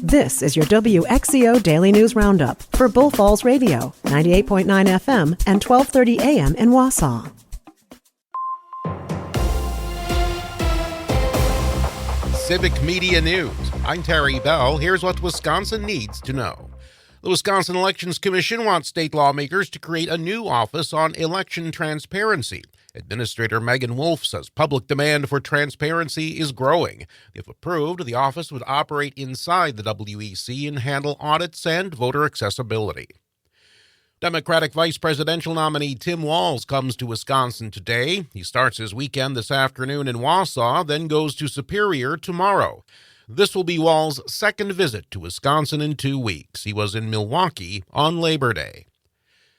This is your WXCO Daily News Roundup for Bull Falls Radio, 98.9 FM and 1230 AM in Wausau. Civic Media News. I'm Terry Bell. Here's what Wisconsin needs to know. The Wisconsin Elections Commission wants state lawmakers to create a new office on election transparency. Administrator Megan Wolf says public demand for transparency is growing. If approved, the office would operate inside the WEC and handle audits and voter accessibility. Democratic vice presidential nominee Tim Walz comes to Wisconsin today. He starts his weekend this afternoon in Wausau, then goes to Superior tomorrow. This will be Walz's second visit to Wisconsin in 2 weeks. He was in Milwaukee on Labor Day.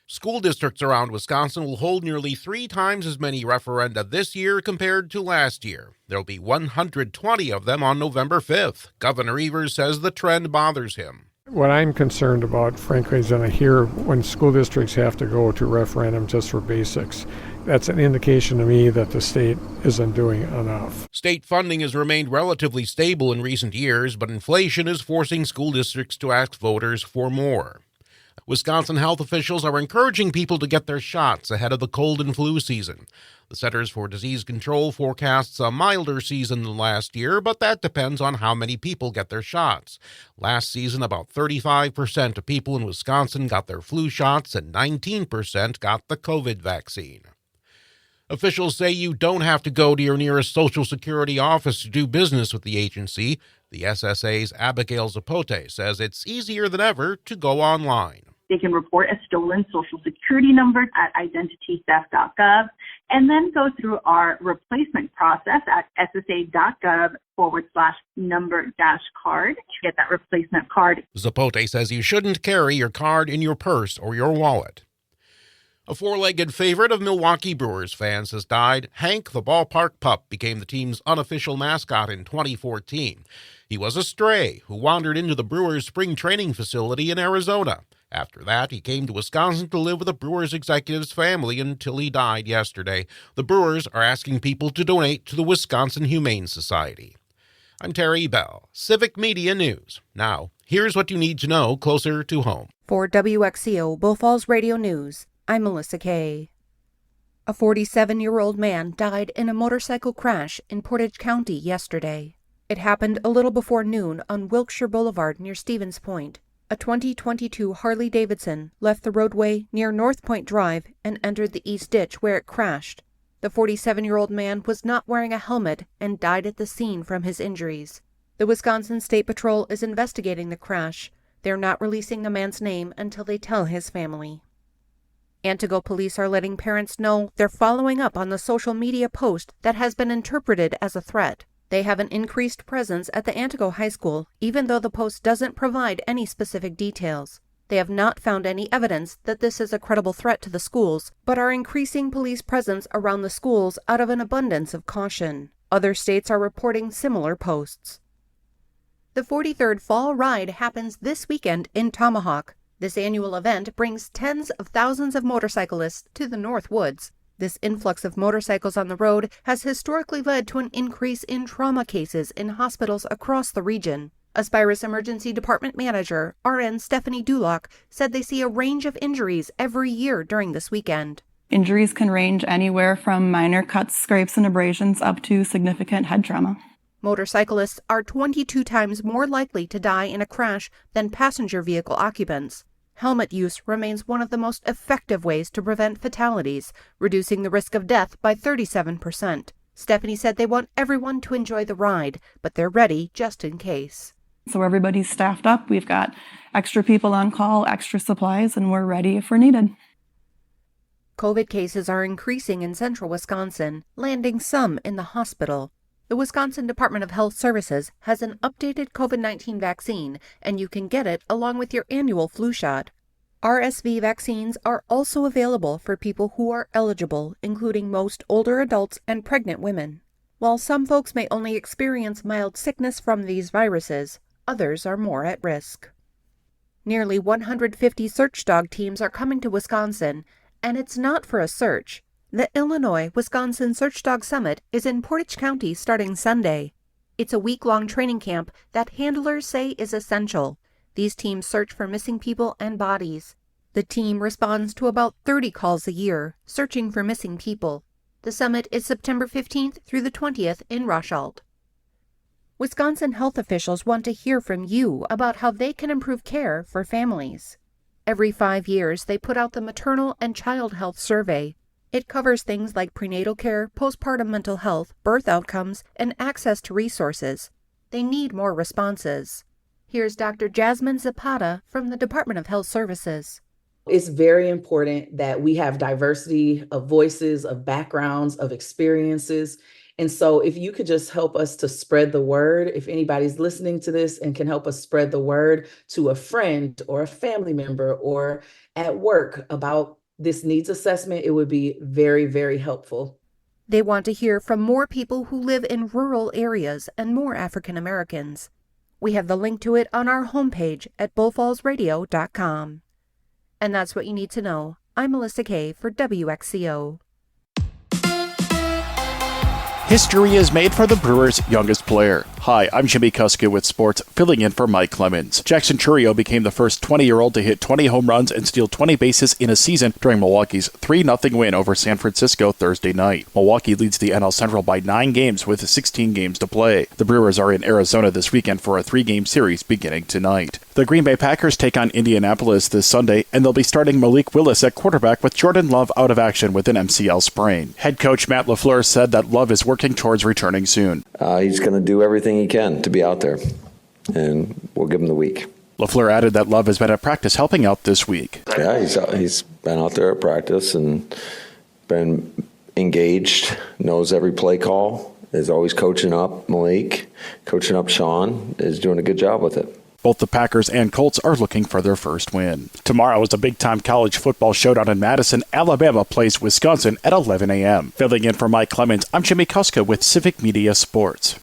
School districts around Wisconsin will hold nearly 3 times as many referenda this year compared to last year. There will be 120 of them on November 5th. Governor Evers says the trend bothers him. What I'm concerned about, frankly, is that I hear when school districts have to go to referendum just for basics. That's an indication to me that the state isn't doing enough. State funding has remained relatively stable in recent years, but inflation is forcing school districts to ask voters for more. Wisconsin health officials are encouraging people to get their shots ahead of the cold and flu season. The Centers for Disease Control forecasts a milder season than last year, but that depends on how many people get their shots. Last season, about 35% of people in Wisconsin got their flu shots and 19% got the COVID vaccine. Officials say you don't have to go to your nearest Social Security office to do business with the agency. The SSA's Abigail Zapote says it's easier than ever to go online. They can report a stolen Social Security number at identitytheft.gov and then go through our replacement process at ssa.gov/number-card to get that replacement card. Zapote says you shouldn't carry your card in your purse or your wallet. A 4-legged favorite of Milwaukee Brewers fans has died. Hank, the ballpark pup, became the team's unofficial mascot in 2014. He was a stray who wandered into the Brewers' spring training facility in Arizona. After that, he came to Wisconsin to live with a Brewers executive's family until he died yesterday. The Brewers are asking people to donate to the Wisconsin Humane Society. I'm Terry Bell, Civic Media News. Now, here's what you need to know closer to home. For WXCO Bull Falls Radio News, I'm Melissa Kay. A 47-year-old man died in a motorcycle crash in Portage County yesterday. It happened a little before noon on Wilkshire Boulevard near Stevens Point. A 2022 Harley-Davidson left the roadway near North Point Drive and entered the east ditch where it crashed. The 47-year-old man was not wearing a helmet and died at the scene from his injuries. The Wisconsin State Patrol is investigating the crash. They're not releasing the man's name until they tell his family. Antigo police are letting parents know they're following up on the social media post that has been interpreted as a threat. They have an increased presence at the Antigo High School, even though the post doesn't provide any specific details. They have not found any evidence that this is a credible threat to the schools, but are increasing police presence around the schools out of an abundance of caution. Other states are reporting similar posts. The 43rd Fall Ride happens this weekend in Tomahawk. This annual event brings tens of thousands of motorcyclists to the North Woods. This influx of motorcycles on the road has historically led to an increase in trauma cases in hospitals across the region. Aspirus Emergency Department Manager, RN Stephanie Dulock, said they see a range of injuries every year during this weekend. Injuries can range anywhere from minor cuts, scrapes, and abrasions up to significant head trauma. Motorcyclists are 22 times more likely to die in a crash than passenger vehicle occupants. Helmet use remains one of the most effective ways to prevent fatalities, reducing the risk of death by 37%. Stephanie said they want everyone to enjoy the ride, but they're ready just in case. So everybody's staffed up. We've got extra people on call, extra supplies, and we're ready if we're needed. COVID cases are increasing in central Wisconsin, landing some in the hospital. The Wisconsin Department of Health Services has an updated COVID-19 vaccine, and you can get it along with your annual flu shot. RSV vaccines are also available for people who are eligible, including most older adults and pregnant women. While some folks may only experience mild sickness from these viruses, others are more at risk. Nearly 150 search dog teams are coming to Wisconsin, and it's not for a search. The Illinois-Wisconsin Search Dog Summit is in Portage County starting Sunday. It's a week-long training camp that handlers say is essential. These teams search for missing people and bodies. The team responds to about 30 calls a year, searching for missing people. The summit is September 15th through the 20th in Rushalt. Wisconsin health officials want to hear from you about how they can improve care for families. Every 5 years, they put out the Maternal and Child Health Survey. It covers things like prenatal care, postpartum mental health, birth outcomes, and access to resources. They need more responses. Here's Dr. Jasmine Zapata from the Department of Health Services. It's very important that we have diversity of voices, of backgrounds, of experiences. And so if you could just help us to spread the word, if anybody's listening to this and can help us spread the word to a friend or a family member or at work about this needs assessment, it would be very, very helpful. They want to hear from more people who live in rural areas and more African Americans. We have the link to it on our homepage at bullfallsradio.com. And that's what you need to know. I'm Melissa Kay for WXCO. History is made for the Brewers' youngest player. Hi, I'm Jimmy Kuska with sports, filling in for Mike Clemens. Jackson Chourio became the first 20-year-old to hit 20 home runs and steal 20 bases in a season during Milwaukee's 3-0 win over San Francisco Thursday night. Milwaukee leads the NL Central by 9 games with 16 games to play. The Brewers are in Arizona this weekend for a 3-game series beginning tonight. The Green Bay Packers take on Indianapolis this Sunday, and they'll be starting Malik Willis at quarterback with Jordan Love out of action with an MCL sprain. Head coach Matt LaFleur said that Love is working towards returning soon. He's going to do everything he can to be out there, and we'll give him the week. LaFleur added that Love has been at practice helping out this week. Yeah, he's been out there at practice and been engaged, knows every play call, is always coaching up Malik, coaching up Sean, is doing a good job with it. Both the Packers and Colts are looking for their first win. Tomorrow is a big-time college football showdown in Madison. Alabama plays Wisconsin at 11 a.m. Filling in for Mike Clemens, I'm Jimmy Kuska with Civic Media Sports.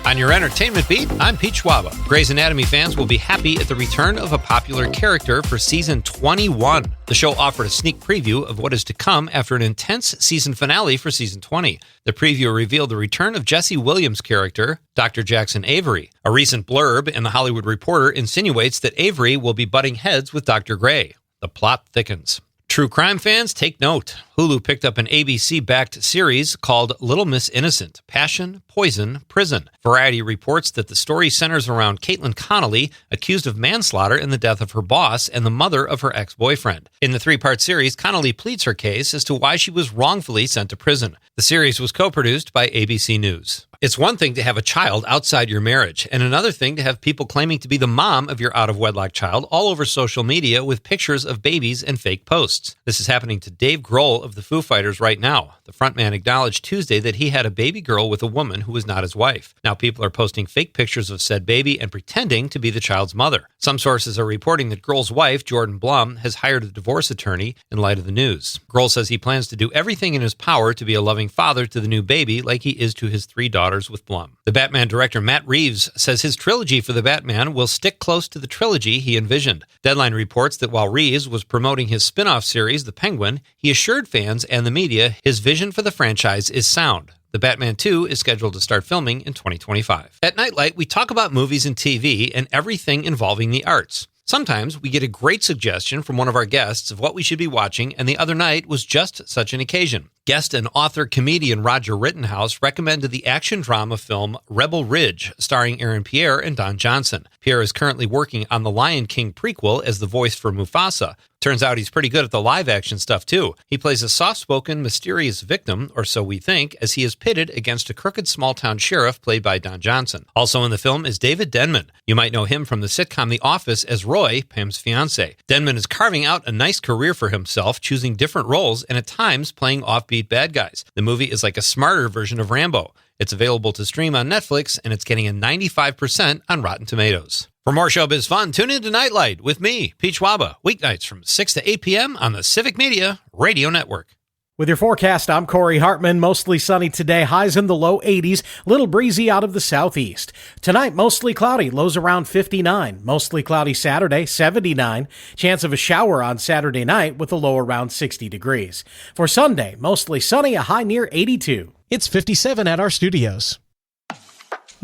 On your entertainment beat, I'm Pete Schwaba. Grey's Anatomy fans will be happy at the return of a popular character for season 21. The show offered a sneak preview of what is to come after an intense season finale for season 20. The preview revealed the return of Jesse Williams' character, Dr. Jackson Avery. A recent blurb in The Hollywood Reporter insinuates that Avery will be butting heads with Dr. Gray. The plot thickens. True crime fans, take note. Hulu picked up an ABC-backed series called Little Miss Innocent, Passion, Poison, Prison. Variety reports that the story centers around Caitlin Connolly, accused of manslaughter in the death of her boss and the mother of her ex-boyfriend. In the 3-part series, Connolly pleads her case as to why she was wrongfully sent to prison. The series was co-produced by ABC News. It's one thing to have a child outside your marriage, and another thing to have people claiming to be the mom of your out-of-wedlock child all over social media with pictures of babies and fake posts. This is happening to Dave Grohl of the Foo Fighters right now. The frontman acknowledged Tuesday that he had a baby girl with a woman who was not his wife. Now people are posting fake pictures of said baby and pretending to be the child's mother. Some sources are reporting that Grohl's wife, Jordan Blum, has hired a divorce attorney in light of the news. Grohl says he plans to do everything in his power to be a loving father to the new baby like he is to his 3 daughters with Blum. The Batman director Matt Reeves says his trilogy for the Batman will stick close to the trilogy he envisioned. Deadline reports that while Reeves was promoting his spin-off series, The Penguin, he assured fans and the media his vision for the franchise is sound. The Batman 2 is scheduled to start filming in 2025. At Nightlight, we talk about movies and TV and everything involving the arts. Sometimes we get a great suggestion from one of our guests of what we should be watching, and the other night was just such an occasion. Guest and author-comedian Roger Rittenhouse recommended the action drama film Rebel Ridge, starring Aaron Pierre and Don Johnson. Pierre is currently working on the Lion King prequel as the voice for Mufasa. Turns out he's pretty good at the live-action stuff, too. He plays a soft-spoken, mysterious victim, or so we think, as he is pitted against a crooked small-town sheriff played by Don Johnson. Also in the film is David Denman. You might know him from the sitcom The Office as Roy, Pam's fiancé. Denman is carving out a nice career for himself, choosing different roles and at times playing offbeat bad guys. The movie is like a smarter version of Rambo. It's available to stream on Netflix, and it's getting a 95% on Rotten Tomatoes. For more showbiz fun, tune in to Nightlight with me, Pete Schwaba, weeknights from 6 to 8 p.m. on the Civic Media Radio Network. With your forecast, I'm Corey Hartman. Mostly sunny today, highs in the low 80s, little breezy out of the southeast. Tonight, mostly cloudy, lows around 59. Mostly cloudy Saturday, 79. Chance of a shower on Saturday night with a low around 60 degrees. For Sunday, mostly sunny, a high near 82. It's 57 at our studios.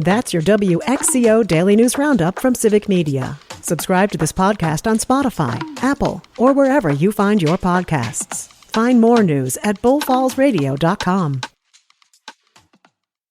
That's your WXCO Daily News Roundup from Civic Media. Subscribe to this podcast on Spotify, Apple, or wherever you find your podcasts. Find more news at bullfallsradio.com.